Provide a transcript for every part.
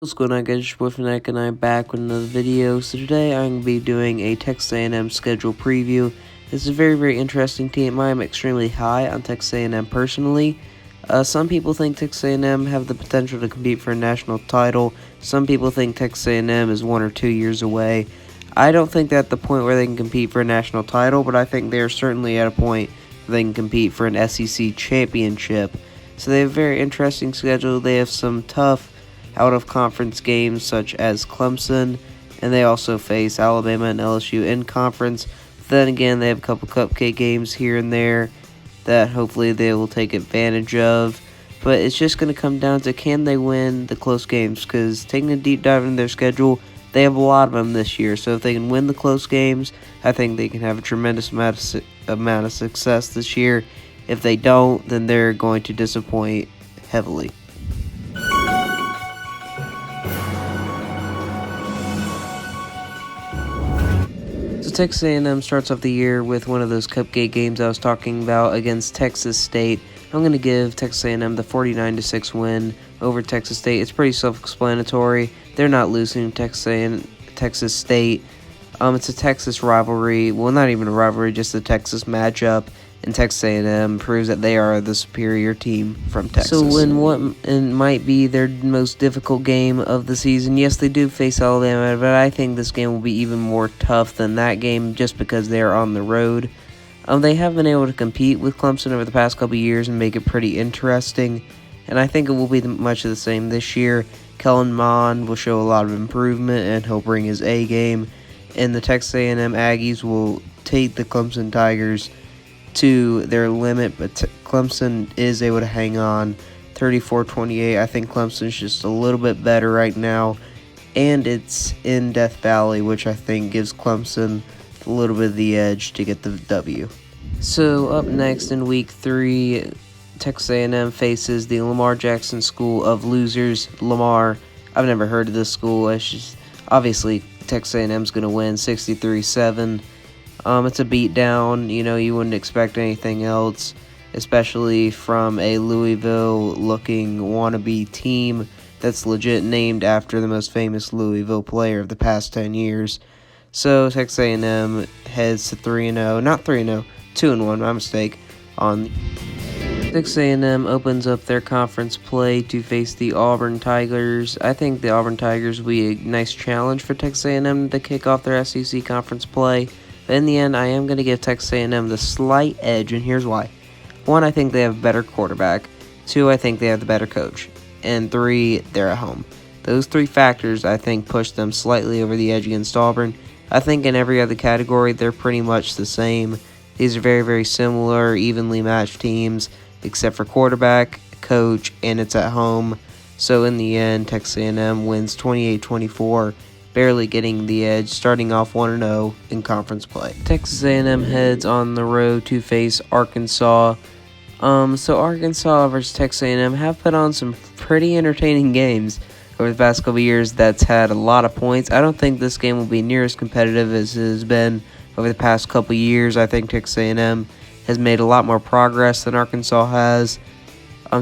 What's going on, guys? It's your boy Fnatic and I'm back with another video. So today I'm going to be doing a Texas A&M schedule preview. This is a very interesting team. I am extremely high on Texas A&M personally. Some people think Texas A&M have the potential to compete for a national title. Some people think Texas A&M is 1 or 2 years away. I don't think they're at the point where they can compete for a national title, but I think they're certainly at a point where they can compete for an SEC championship. So they have a very interesting schedule. They have some tough out-of-conference games such as Clemson, and they also face Alabama and LSU in conference. But then again, they have a couple cupcake games here and there that hopefully they will take advantage of. But it's just going to come down to, can they win the close games? Because taking a deep dive into their schedule, they have a lot of them this year. So if they can win the close games, I think they can have a tremendous amount of success this year. If they don't, then they're going to disappoint heavily. So Texas A&M starts off the year with one of those cupcake games I was talking about against Texas State. I'm going to give Texas A&M the 49-6 win over Texas State. It's pretty self-explanatory. They're not losing to Texas State. It's a Texas rivalry. Well, not even a rivalry, just a Texas matchup. And Texas A&M proves that they are the superior team from Texas. So in what might be their most difficult game of the season, yes, they do face Alabama, but I think this game will be even more tough than that game just because they are on the road. They have been able to compete with Clemson over the past couple of years and make it pretty interesting, and I think it will be much of the same this year. Kellen Mond will show a lot of improvement, and he'll bring his A game, and the Texas A&M Aggies will take the Clemson Tigers to their limit, but Clemson is able to hang on 34-28. I think Clemson's just a little bit better right now, and it's in Death Valley, which I think gives Clemson a little bit of the edge to get the W. So up next in week 3, Texas A&M faces the Lamar Jackson School of Losers. Lamar, I've never heard of this school. It's just obviously Texas A&M's going to win 63-7. It's a beatdown. You wouldn't expect anything else, especially from a Louisville-looking wannabe team that's legit named after the most famous Louisville player of the past 10 years. So Texas A&M heads to 3-0, not 3-0, 2-1, my mistake. Texas A&M opens up their conference play to face the Auburn Tigers. I think the Auburn Tigers will be a nice challenge for Texas A&M to kick off their SEC conference play. But in the end, I am going to give Texas A&M the slight edge, and here's why. 1, I think they have a better quarterback. 2, I think they have the better coach. And 3, they're at home. Those 3 factors, I think, push them slightly over the edge against Auburn. I think in every other category, they're pretty much the same. These are very similar, evenly matched teams, except for quarterback, coach, and it's at home. So in the end, Texas A&M wins 28-24. Barely getting the edge, starting off 1-0 in conference play. Texas A&M heads on the road to face Arkansas. So Arkansas versus Texas A&M have put on some pretty entertaining games over the past couple years that's had a lot of points. I don't think this game will be near as competitive as it has been over the past couple years. I think Texas A&M has made a lot more progress than Arkansas has.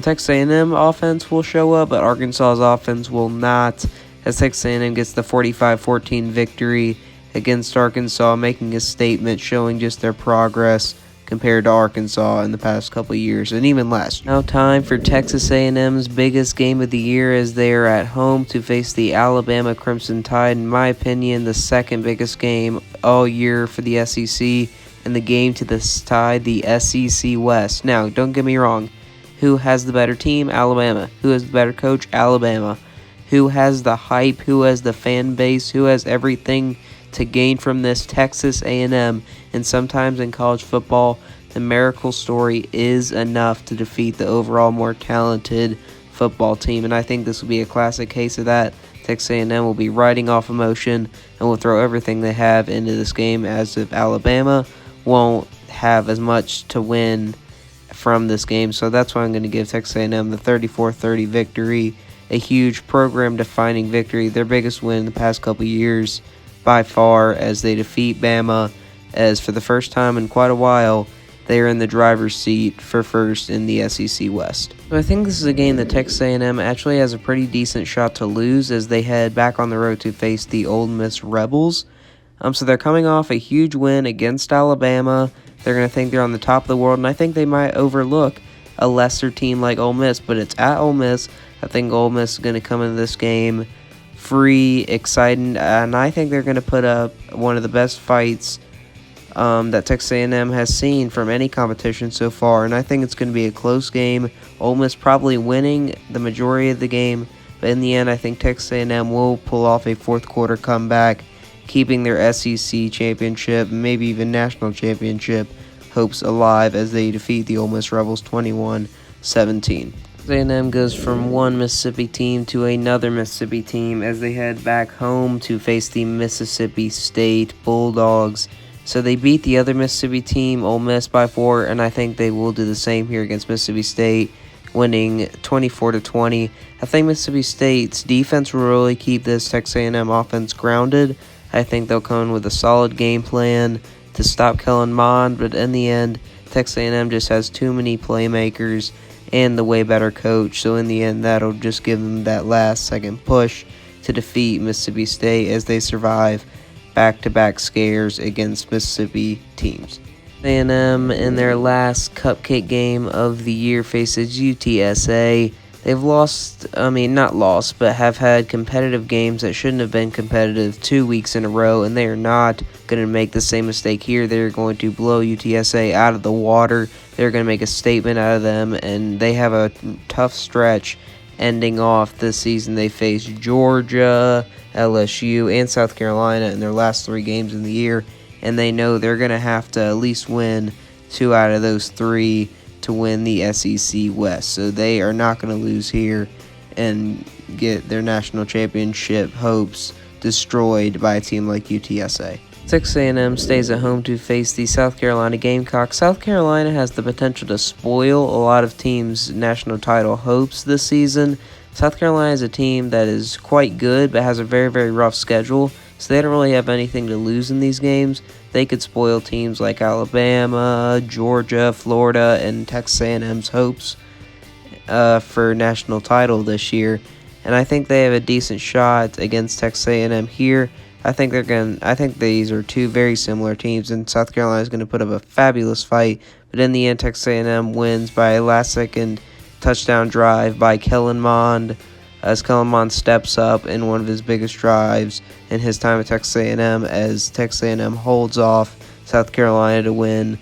Texas A&M offense will show up, but Arkansas's offense will not, as Texas A&M gets the 45-14 victory against Arkansas, making a statement showing just their progress compared to Arkansas in the past couple of years, and even last year. Now time for Texas A&M's biggest game of the year, as they are at home to face the Alabama Crimson Tide. In my opinion, the second biggest game all year for the SEC, and the game to tie the SEC West. Now, don't get me wrong. Who has the better team? Alabama. Who has the better coach? Alabama. Who has the hype? Who has the fan base? Who has everything to gain from this? Texas A&M. And sometimes in college football, the miracle story is enough to defeat the overall more talented football team. And I think this will be a classic case of that. Texas A&M will be riding off emotion and will throw everything they have into this game, as if Alabama won't have as much to win from this game. So that's why I'm going to give Texas A&M the 34-30 victory. A huge program-defining victory, their biggest win in the past couple years by far, as they defeat Bama, as for the first time in quite a while, they are in the driver's seat for first in the SEC West. So I think this is a game that Texas A&M actually has a pretty decent shot to lose as they head back on the road to face the Ole Miss Rebels. So they're coming off a huge win against Alabama. They're going to think they're on the top of the world, and I think they might overlook a lesser team like Ole Miss, but it's at Ole Miss. I think Ole Miss is going to come into this game free, excited, and I think they're going to put up one of the best fights that Texas A&M has seen from any competition so far, and I think it's going to be a close game. Ole Miss probably winning the majority of the game, but in the end, I think Texas A&M will pull off a fourth quarter comeback, keeping their SEC championship, maybe even national championship hopes alive as they defeat the Ole Miss Rebels 21-17. A&M goes from one Mississippi team to another Mississippi team as they head back home to face the Mississippi State Bulldogs. So they beat the other Mississippi team, Ole Miss, by 4, and I think they will do the same here against Mississippi State, winning 24-20. I think Mississippi State's defense will really keep this Texas A&M offense grounded. I think they'll come in with a solid game plan to stop Kellen Mond, but in the end, Texas A&M just has too many playmakers and the way better coach, so in the end, that'll just give them that last-second push to defeat Mississippi State as they survive back-to-back scares against Mississippi teams. A&M in their last cupcake game of the year faces UTSA. They've not lost, but have had competitive games that shouldn't have been competitive 2 weeks in a row, and they are not going to make the same mistake here. They're going to blow UTSA out of the water. They're going to make a statement out of them, and they have a tough stretch ending off this season. They face Georgia, LSU, and South Carolina in their last 3 games in the year, and they know they're going to have to at least win 2 out of those 3 to win the SEC West. So they are not going to lose here and get their national championship hopes destroyed by a team like UTSA. Texas A&M stays at home to face the South Carolina Gamecocks. South Carolina has the potential to spoil a lot of teams' national title hopes this season. South Carolina is a team that is quite good but has a very, very rough schedule, so they don't really have anything to lose in these games. They could spoil teams like Alabama, Georgia, Florida, and Texas A&M's hopes for national title this year. And I think they have a decent shot against Texas A&M here. I think these are 2 very similar teams, and South Carolina is going to put up a fabulous fight. But in the end, Texas A&M wins by a last-second touchdown drive by Kellen Mond, as Kellen Mond steps up in one of his biggest drives in his time at Texas A&M, as Texas A&M holds off South Carolina to win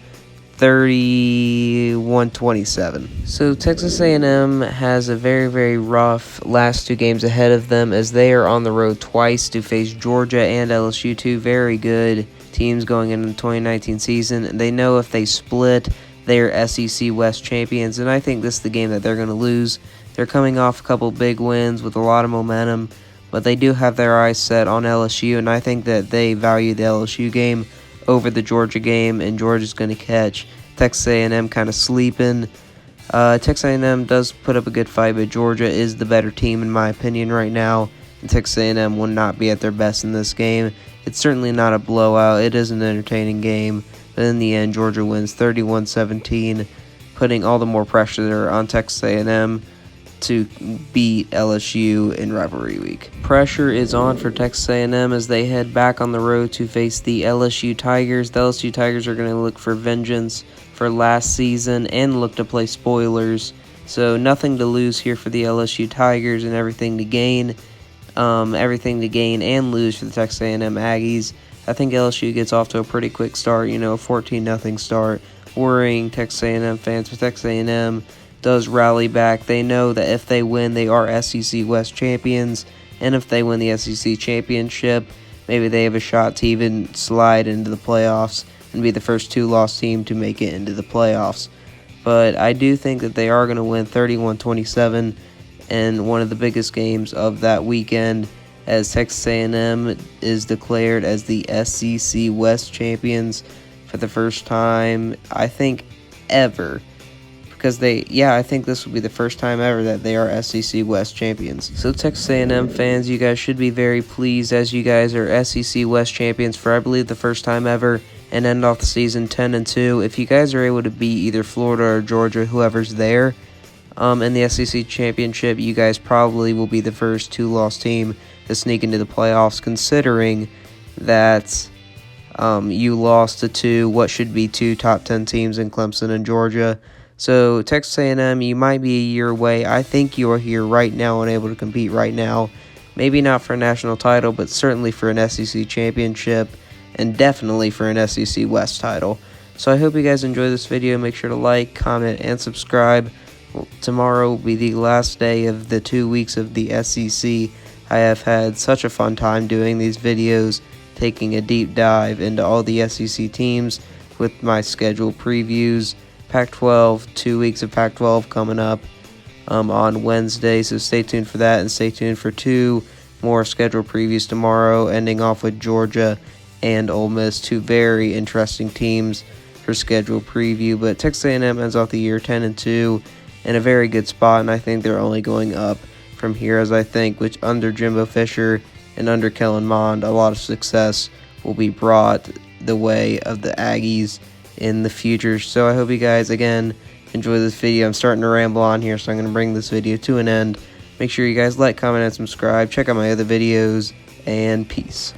31-27. So Texas A&M has a very, very rough last 2 games ahead of them as they are on the road twice to face Georgia and LSU, 2 very good teams going into the 2019 season. They know if they split, they are SEC West champions, and I think this is the game that they're going to lose. They're coming off a couple big wins with a lot of momentum, but they do have their eyes set on LSU, and I think that they value the LSU game over the Georgia game, and Georgia's going to catch Texas A&M kind of sleeping. Texas A&M does put up a good fight, but Georgia is the better team in my opinion right now, and Texas A&M will not be at their best in this game. It's certainly not a blowout. It is an entertaining game, but in the end, Georgia wins 31-17, putting all the more pressure on Texas A&M to beat LSU in rivalry week. Pressure is on for Texas A&M as they head back on the road to face the LSU Tigers. The LSU Tigers are going to look for vengeance for last season and look to play spoilers. So nothing to lose here for the LSU Tigers and everything to gain. And lose for the Texas A&M Aggies. I think LSU gets off to a pretty quick start, a 14-0 start, worrying Texas A&M fans. But Texas A&M does rally back. They know that if they win, they are SEC West champions, and if they win the SEC championship, maybe they have a shot to even slide into the playoffs and be the first 2-loss team to make it into the playoffs. But I do think that they are going to win 31-27 in one of the biggest games of that weekend, as Texas A&M is declared as the SEC West champions for the first time, I think, ever. Because I think this will be the first time ever that they are SEC West champions. So Texas A&M fans, you guys should be very pleased as you guys are SEC West champions for, I believe, the first time ever, and end off the season 10-2. If you guys are able to beat either Florida or Georgia, whoever's there, in the SEC Championship, you guys probably will be the first two-loss team to sneak into the playoffs, considering that you lost to what should be two top 10 teams in Clemson and Georgia. So Texas A&M, you might be a year away. I think you are here right now and able to compete right now. Maybe not for a national title, but certainly for an SEC championship, and definitely for an SEC West title. So I hope you guys enjoy this video. Make sure to like, comment, and subscribe. Tomorrow will be the last day of the 2 weeks of the SEC. I have had such a fun time doing these videos, taking a deep dive into all the SEC teams with my schedule previews. Pac-12, 2 weeks of Pac-12 coming up on Wednesday, so stay tuned for that, and stay tuned for 2 more schedule previews tomorrow, ending off with Georgia and Ole Miss, 2 very interesting teams for schedule preview. But Texas A&M ends off the year 10-2 in a very good spot, and I think they're only going up from here, as I think which under Jimbo Fisher and under Kellen Mond, a lot of success will be brought the way of the Aggies in the future. So I hope you guys, again, enjoy this video. I'm starting to ramble on here, so I'm going to bring this video to an end. Make sure you guys like, comment, and subscribe. Check out my other videos, and peace.